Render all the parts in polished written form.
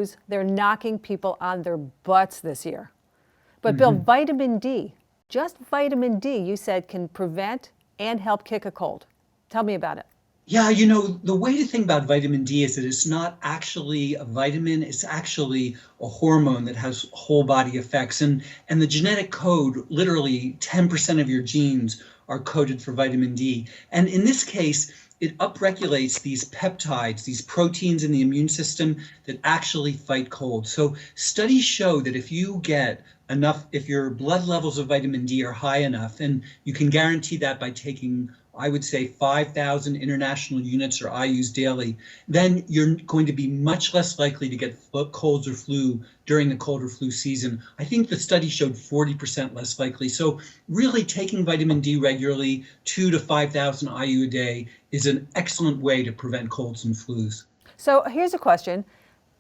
flus, they're knocking people on their butts this year. But Bill, vitamin D, just vitamin D, you said can prevent and help kick a cold. Tell me about it. Yeah, the way to think about vitamin D is that it's not actually a vitamin, it's actually a hormone that has whole body effects. And the genetic code, literally 10% of your genes are coded for vitamin D. And in this case, it upregulates these peptides, these proteins in the immune system that actually fight cold. So studies show that if you get enough, if your blood levels of vitamin D are high enough, and you can guarantee that by taking, I would say, 5,000 international units or IUs daily, then you're going to be much less likely to get colds or flu during the cold or flu season. I think the study showed 40% less likely. So really taking vitamin D regularly, 2 to 5,000 IU a day, is an excellent way to prevent colds and flus. So here's a question.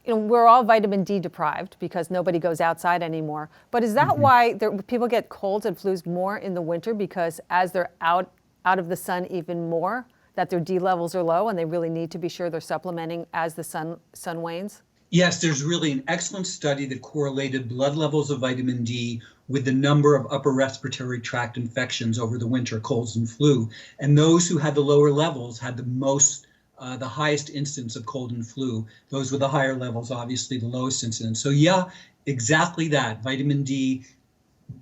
We're all vitamin D deprived because nobody goes outside anymore. But is that why people get colds and flus more in the winter, because as they're out of the sun even more, that their D levels are low and they really need to be sure they're supplementing as the sun wanes? Yes, there's really an excellent study that correlated blood levels of vitamin D with the number of upper respiratory tract infections over the winter, colds and flu. And those who had the lower levels had the highest incidence of cold and flu. Those with the higher levels, obviously the lowest incidence. So yeah, exactly that. Vitamin D,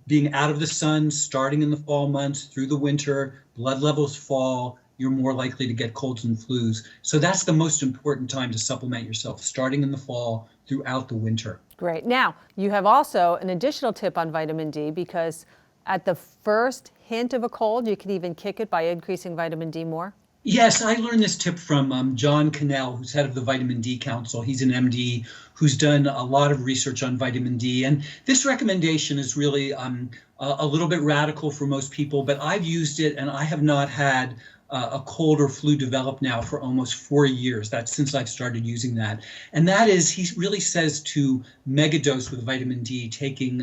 being out of the sun, starting in the fall months through the winter, blood levels fall, you're more likely to get colds and flus. So that's the most important time to supplement yourself, starting in the fall throughout the winter. Great. Now, you have also an additional tip on vitamin D, because at the first hint of a cold, you can even kick it by increasing vitamin D more. Yes, I learned this tip from John Cannell, who's head of the Vitamin D Council. He's an MD who's done a lot of research on vitamin D. And this recommendation is really a little bit radical for most people, but I've used it and I have not had a cold or flu develop now for almost 4 years. That's since I've started using that. And that is, he really says to megadose with vitamin D, taking,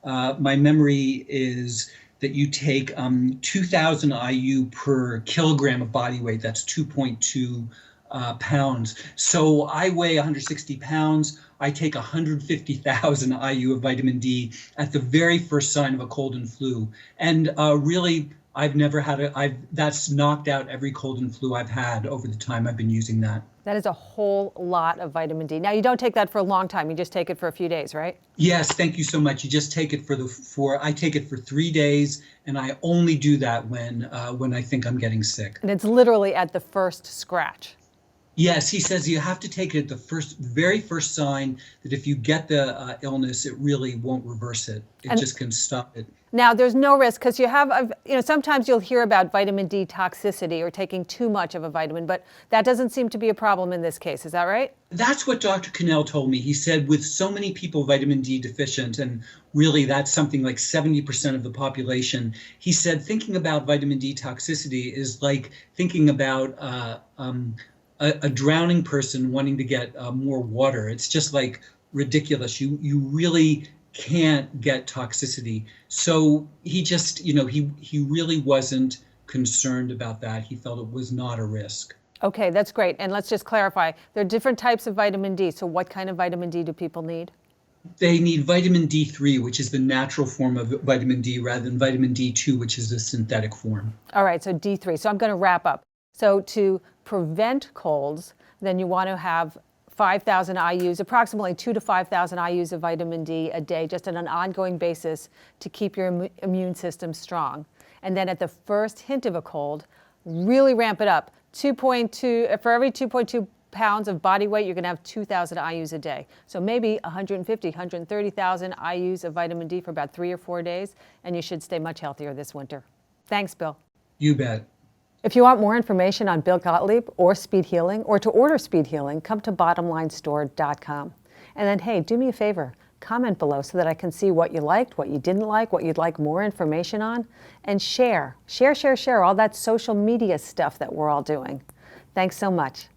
my memory is that you take 2,000 IU per kilogram of body weight. That's 2.2 pounds. So I weigh 160 pounds. I take 150,000 IU of vitamin D at the very first sign of a cold and flu. And really, I've never had that's knocked out every cold and flu I've had over the time I've been using that. That is a whole lot of vitamin D. Now, you don't take that for a long time. You just take it for a few days, right? Yes, thank you so much. You just take it I take it for 3 days, and I only do that when I think I'm getting sick. And it's literally at the first scratch. Yes, he says you have to take it at the very first sign, that if you get the illness, it really won't reverse it. It just can stop it. Now, there's no risk, because you have, sometimes you'll hear about vitamin D toxicity or taking too much of a vitamin, but that doesn't seem to be a problem in this case. Is that right? That's what Dr. Cannell told me. He said with so many people vitamin D deficient, and really that's something like 70% of the population, he said thinking about vitamin D toxicity is like thinking about a drowning person wanting to get more water. It's just like ridiculous. You really can't get toxicity. So he just, he really wasn't concerned about that. He felt it was not a risk. Okay, that's great. And let's just clarify, there are different types of vitamin D. So what kind of vitamin D do people need? They need vitamin D3, which is the natural form of vitamin D, rather than vitamin D2, which is the synthetic form. All right, so D3. So I'm going to wrap up. So to prevent colds, then you want to have 5,000 IUs, approximately 2 to 5,000 IUs of vitamin D a day, just on an ongoing basis to keep your immune system strong. And then at the first hint of a cold, really ramp it up. 2.2, for every 2.2 pounds of body weight, you're going to have 2,000 IUs a day. So maybe 150, 130,000 IUs of vitamin D for about 3 or 4 days, and you should stay much healthier this winter. Thanks, Bill. You bet. If you want more information on Bill Gottlieb or Speed Healing, or to order Speed Healing, come to bottomlinestore.com. And then, hey, do me a favor, comment below so that I can see what you liked, what you didn't like, what you'd like more information on, and share all that social media stuff that we're all doing. Thanks so much.